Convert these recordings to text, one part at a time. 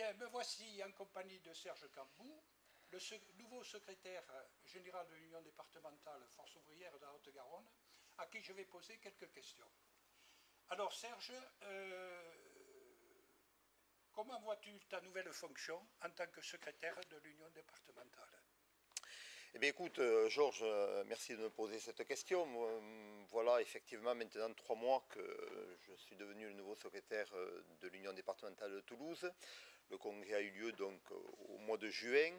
Bien, me voici en compagnie de Serge Cambou, le nouveau secrétaire général de l'Union départementale Force ouvrière de la Haute-Garonne, à qui je vais poser quelques questions. Alors Serge, comment vois-tu ta nouvelle fonction en tant que secrétaire de l'Union départementale? Eh bien écoute, Georges, merci de me poser cette question. Voilà, effectivement, maintenant 3 mois que je suis devenu le nouveau secrétaire de l'Union départementale de Toulouse. Le congrès a eu lieu donc au mois de juin.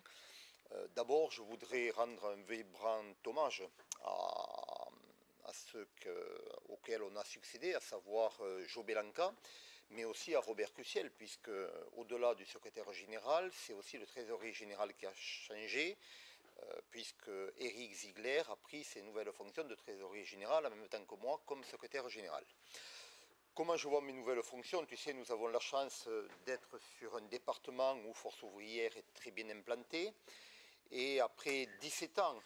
D'abord, je voudrais rendre un vibrant hommage à ceux auxquels on a succédé, à savoir Jo Belanca, mais aussi à Robert Cussiel, puisque au-delà du secrétaire général, c'est aussi le trésorier général qui a changé, puisque Éric Ziegler a pris ses nouvelles fonctions de trésorier général en même temps que moi comme secrétaire général. Comment je vois mes nouvelles fonctions? Tu sais, nous avons la chance d'être sur un département où Force ouvrière est très bien implantée. Et après 17 ans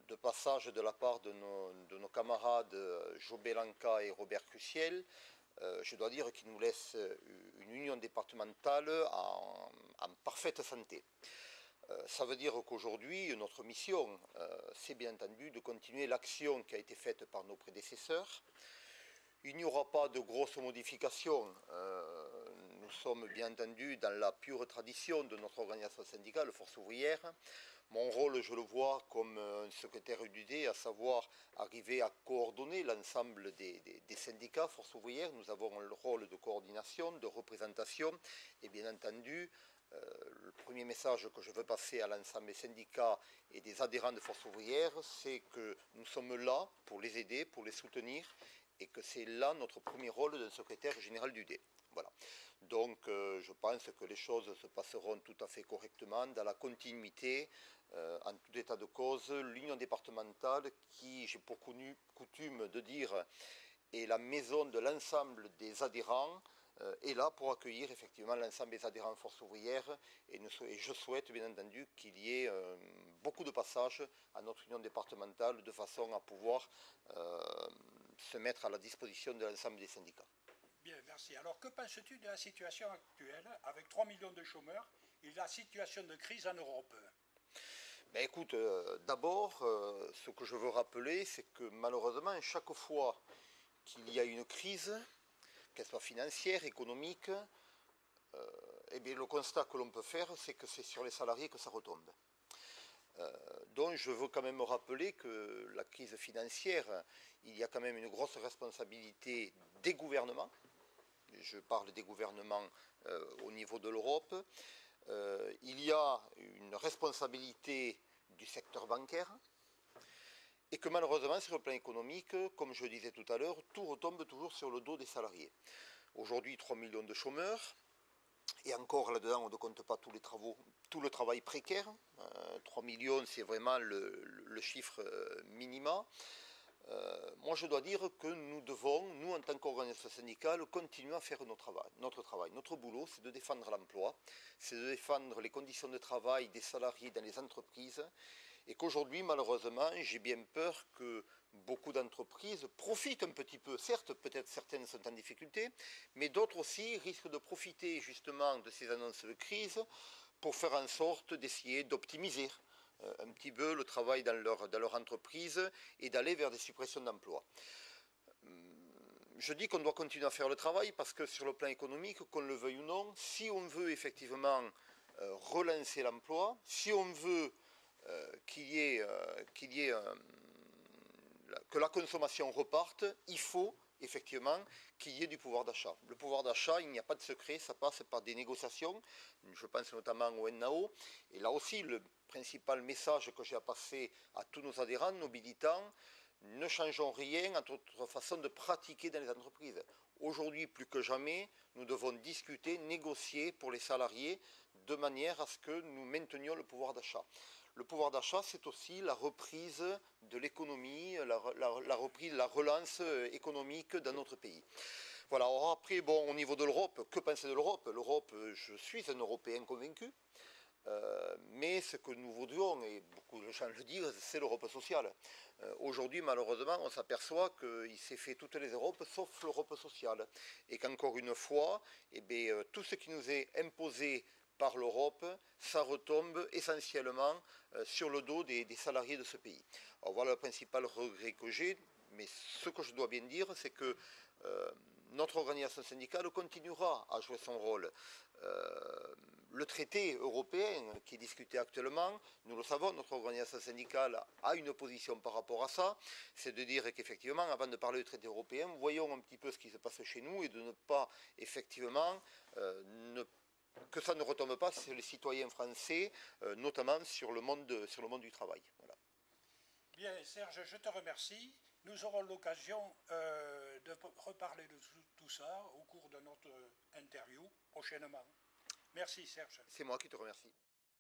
de passage de la part de nos camarades Jo Belanca et Robert Cussiel, je dois dire qu'ils nous laissent une union départementale en parfaite santé. Ça veut dire qu'aujourd'hui, notre mission, c'est bien entendu de continuer l'action qui a été faite par nos prédécesseurs. Il n'y aura pas de grosses modifications. Nous sommes bien entendu dans la pure tradition de notre organisation syndicale, Force ouvrière. Mon rôle, je le vois comme un secrétaire UDD, à savoir arriver à coordonner l'ensemble des syndicats Force ouvrière. Nous avons le rôle de coordination, de représentation et bien entendu, le premier message que je veux passer à l'ensemble des syndicats et des adhérents de Force ouvrière, c'est que nous sommes là pour les aider, pour les soutenir, et que c'est là notre premier rôle d'un secrétaire général d'UD. Voilà. Donc je pense que les choses se passeront tout à fait correctement, dans la continuité, en tout état de cause. L'union départementale, qui, j'ai pour coutume de dire, est la maison de l'ensemble des adhérents, est là pour accueillir effectivement l'ensemble des adhérents Force ouvrière et je souhaite bien entendu qu'il y ait beaucoup de passages à notre union départementale de façon à pouvoir se mettre à la disposition de l'ensemble des syndicats. Bien, merci. Alors que penses-tu de la situation actuelle avec 3 millions de chômeurs et la situation de crise en Europe? Ben écoute, d'abord, ce que je veux rappeler, c'est que malheureusement, chaque fois qu'il y a une crise, qu'elle soit financière, économique, eh bien, le constat que l'on peut faire, c'est que c'est sur les salariés que ça retombe. Donc je veux quand même rappeler que la crise financière, il y a quand même une grosse responsabilité des gouvernements. Je parle des gouvernements au niveau de l'Europe. Il y a une responsabilité du secteur bancaire. Et que malheureusement, sur le plan économique, comme je le disais tout à l'heure, tout retombe toujours sur le dos des salariés. Aujourd'hui, 3 millions de chômeurs, et encore là-dedans, on ne compte pas tout le travail précaire. 3 millions, c'est vraiment le chiffre minima. Moi, je dois dire que nous devons, nous en tant qu'organisation syndicale, continuer à faire notre travail. Notre boulot, c'est de défendre l'emploi, c'est de défendre les conditions de travail des salariés dans les entreprises, et qu'aujourd'hui, malheureusement, j'ai bien peur que beaucoup d'entreprises profitent un petit peu. Certes, peut-être certaines sont en difficulté, mais d'autres aussi risquent de profiter justement de ces annonces de crise pour faire en sorte d'essayer d'optimiser un petit peu le travail dans leur entreprise et d'aller vers des suppressions d'emplois. Je dis qu'on doit continuer à faire le travail parce que sur le plan économique, qu'on le veuille ou non, si on veut effectivement relancer l'emploi, si on veut que la consommation reparte, il faut effectivement qu'il y ait du pouvoir d'achat. Le pouvoir d'achat, il n'y a pas de secret, ça passe par des négociations, je pense notamment au NAO, et là aussi le principal message que j'ai à passer à tous nos adhérents, nos militants, ne changeons rien à notre façon de pratiquer dans les entreprises. Aujourd'hui, plus que jamais, nous devons discuter, négocier pour les salariés de manière à ce que nous maintenions le pouvoir d'achat. Le pouvoir d'achat, c'est aussi la reprise de l'économie, la reprise, la relance économique dans notre pays. Voilà, alors après, bon, au niveau de l'Europe, que penser de l'Europe? L'Europe, je suis un Européen convaincu. Mais ce que nous voudrions, et beaucoup de sans le dire, c'est l'Europe sociale. Aujourd'hui, malheureusement, on s'aperçoit qu'il s'est fait toutes les Europes sauf l'Europe sociale. Et qu'encore une fois, tout ce qui nous est imposé par l'Europe, ça retombe essentiellement sur le dos des salariés de ce pays. Alors voilà le principal regret que j'ai, mais ce que je dois bien dire, c'est que notre organisation syndicale continuera à jouer son rôle. Le traité européen qui est discuté actuellement, nous le savons, notre organisation syndicale a une position par rapport à ça, c'est de dire qu'effectivement, avant de parler du traité européen, voyons un petit peu ce qui se passe chez nous et de ne pas, effectivement, que ça ne retombe pas sur les citoyens français, notamment sur le monde du travail. Voilà. Bien, Serge, je te remercie. Nous aurons l'occasion de reparler de tout ça au cours de notre interview prochainement. Merci, Serge. C'est moi qui te remercie.